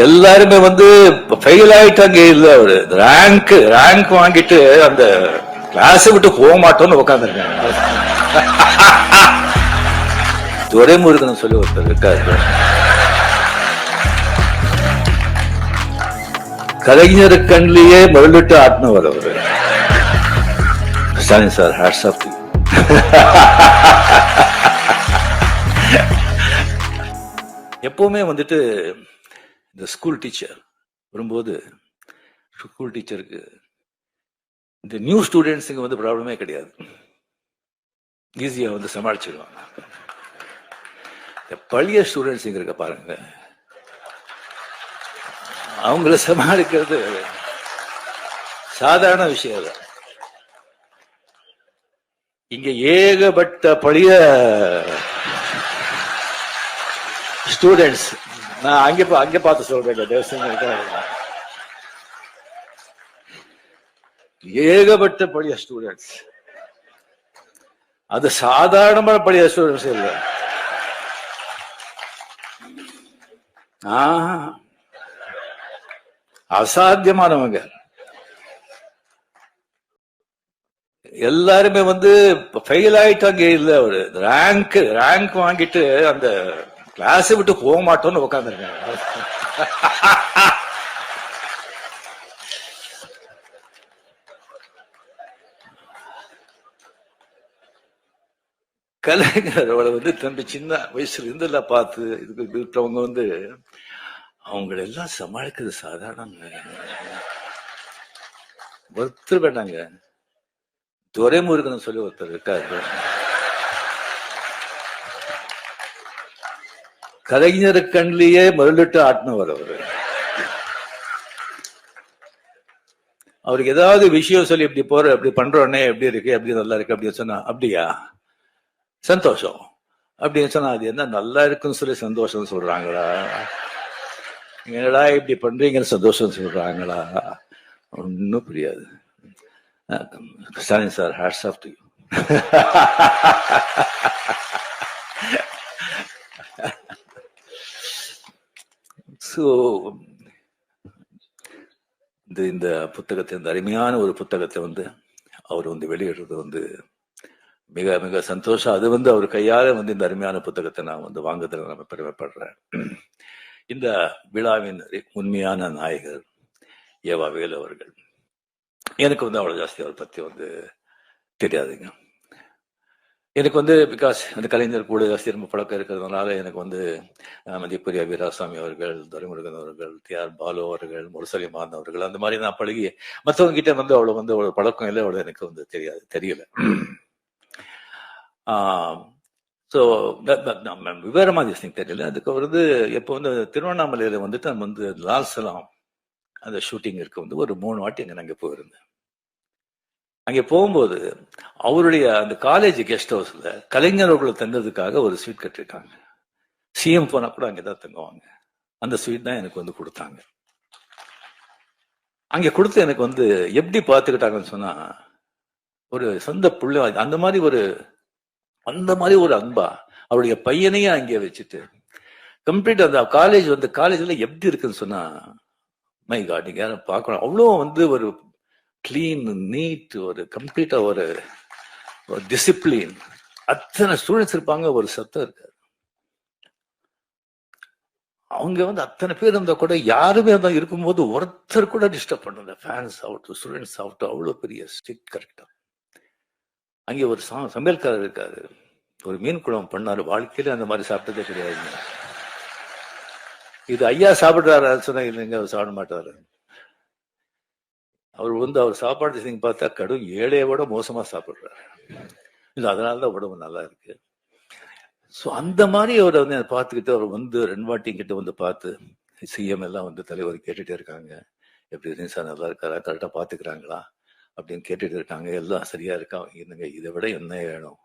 எல்லாருமே வந்து ஃபெயில் ஆயிட்டாங்க. இல்ல ஒரு ரேங்க் வாங்கிட்டு அந்த கிளாஸ் விட்டு போக மாட்டோம்னு உட்காந்துருக்காங்க. துரைமுருகன் சொல்லி ஒருத்தர் இருக்காரு. கலைஞர் கண்ணிலேயே மருளிட்டு ஆட்டினவர் அவரு. Stalin sir, hats off. எப்பவுமே வந்துட்டு இந்த ஸ்கூல் டீச்சர் வரும்போது ஸ்கூல் டீச்சருக்கு இந்த நியூ ஸ்டூடெண்ட்ஸுங்க வந்து ப்ராப்ளமே கிடையாது, ஈஸியா வந்து சமாளிச்சிருவாங்க. பழைய ஸ்டூடெண்ட்ஸ் இருக்க பாருங்க, அவங்கள சமாளிக்கிறது சாதாரண விஷயம் தான். இங்க ஏகப்பட்ட பழைய ஸ்டூடெண்ட்ஸ், நான் அங்க பார்த்து சொல்றேன், ஏகப்பட்ட பழைய ஸ்டூடெண்ட்ஸ். அது சாதாரணமான பழைய ஸ்டூடெண்ட்ஸ் இல்ல, அசாத்தியமானவங்க. எல்லாருமே வந்து ஃபெயில் ஆயிட்டாங்க. இல்ல ஒரு ரேங்க் வாங்கிட்டு அந்த கிளாஸ் விட்டு போக மாட்டோம்னு உட்காந்துருக்காங்க. கலைஞரோட வந்து தம்பி சின்ன வயசுல இருந்து பார்த்து இதுக்கு இருக்கிறவங்க வந்து அவங்களை எல்லாம் சமாளிக்கிறது சாதாரண ஒருத்தர் வேண்டாங்க. துரைமுருகன் சொல்லி ஒருத்தர் இருக்காரு. கலைஞர் கண்ணிலேயே மருளிட்டு ஆட்டினவர் அவரு. அவருக்கு ஏதாவது விஷயம் சொல்லி இப்படி போற இப்படி பண்றோன்னே எப்படி இருக்கு, எப்படி நல்லா இருக்கு அப்படின்னு சொன்னா அப்படியா சந்தோஷம் அப்படின்னு சொன்னா அது என்ன நல்லா இருக்குன்னு சொல்லி சந்தோஷம் சொல்றாங்களா, என்னடா இப்படி பண்றீங்கன்னு சந்தோஷம் சொல்றாங்களா, ஒன்னும் புரியாது. Stalin sir, hats off to you. So இந்த புத்தகத்தை, இந்த அருமையான ஒரு புத்தகத்தை வந்து அவர் வந்து வெளியிடுறது வந்து மிக மிக சந்தோஷம். அது வந்து அவர் கையால வந்து இந்த அருமையான புத்தகத்தை நான் வந்து வாங்குறதுல நான் பெருமைப்படுறேன். இந்த விழாவின் உண்மையான நாயகர் ஏவா வேலு அவர்கள். எனக்கு வந்து அவ்வளவு ஜாஸ்தி அவரை பத்தி வந்து தெரியாதுங்க. எனக்கு வந்து பிகாஸ் அந்த கலைஞர் கூட ஜாஸ்தி ரொம்ப பழக்கம் இருக்கிறதுனால எனக்கு வந்து மதிப்புரிய வீராசாமி அவர்கள், துரைமுருகன் அவர்கள், டி.ஆர். பாலு அவர்கள், முரசலிமான் அவர்கள், அந்த மாதிரி நான் பழகி மற்றவங்க கிட்ட வந்து அவ்வளவு வந்து அவ்வளவு பழக்கம் இல்லை, அவ்வளவு எனக்கு வந்து தெரியல. ஸோ விவரமா திங் தெரியல. அதுக்கு வந்து எப்போ வந்து திருவண்ணாமலையில வந்துட்டு நம்ம வந்து லால் சலாம் அந்த ஷூட்டிங் இருக்க வந்து ஒரு 3 வாட்டி அங்கே நாங்கள் போயிருந்தேன். அங்கே போகும்போது அவருடைய அந்த காலேஜ் கெஸ்ட் ஹவுஸ்ல கலைஞர்களை தங்குறதுக்காக ஒரு ஸ்வீட் கட்டிருக்காங்க. சிஎம் போனா கூட அங்கேதான் தங்குவாங்க. அந்த ஸ்வீட் தான் எனக்கு வந்து கொடுத்தாங்க. அங்கே கொடுத்து எனக்கு வந்து எப்படி பார்த்துக்கிட்டாங்கன்னு சொன்னா, ஒரு சொந்த புள்ள அந்த மாதிரி ஒரு அன்பா அவருடைய பையனையே அங்கே வச்சுட்டு கம்ப்ளீட் அந்த காலேஜ் வந்து காலேஜ்ல எப்படி இருக்குன்னு சொன்னா, மை காட், நீங்க யாரும் பார்க்கணும். அவ்வளோ வந்து ஒரு கிளீன், நீட், ஒரு கம்ப்ளீட்டா ஒரு டிசிப்ளின். அத்தனை ஸ்டூடெண்ட்ஸ் இருப்பாங்க, ஒரு சத்தம் இருக்காது. அவங்க வந்து அத்தனை பேர் இருந்தா கூட யாருமே இருந்தா இருக்கும்போது ஒருத்தர் கூட டிஸ்டர்ப் பண்ணல. ஃபேன்ஸ் ஆகட்டும், ஸ்டூடெண்ட்ஸ் ஆகட்டும், அவ்வளோ பெரிய ஸ்ட்ரிக்ட் கரெக்டா. அங்கே ஒரு சமையல்காரர் இருக்காரு, ஒரு மீன் குழம்பு பண்ணாரு. வாழ்க்கையில அந்த மாதிரி சாப்பிட்டதே கிடையாது. இது ஐயா சாப்பிடுறாரு சொன்னா இல்லைங்க, அவர் சாப்பிட மாட்டாரு. அவர் வந்து அவர் சாப்பாடு நீங்க பார்த்தா கடும் ஏழையோட மோசமா சாப்பிடுறாரு. இல்லை, அதனாலதான் உடம்பு நல்லா இருக்கு. ஸோ அந்த மாதிரி அவரை வந்து பார்த்துக்கிட்டு அவர் வந்து 2 வாட்டி கிட்ட வந்து பார்த்து சிஎம் எல்லாம் வந்து தலைவர் கேட்டுட்டே இருக்காங்க, எப்படி சார் நல்லா இருக்காரா, கரெக்டா பாத்துக்கிறாங்களா அப்படின்னு கேட்டுட்டு இருக்காங்க. எல்லாம் சரியா இருக்கா, என்னங்க இதை விட என்ன வேணும்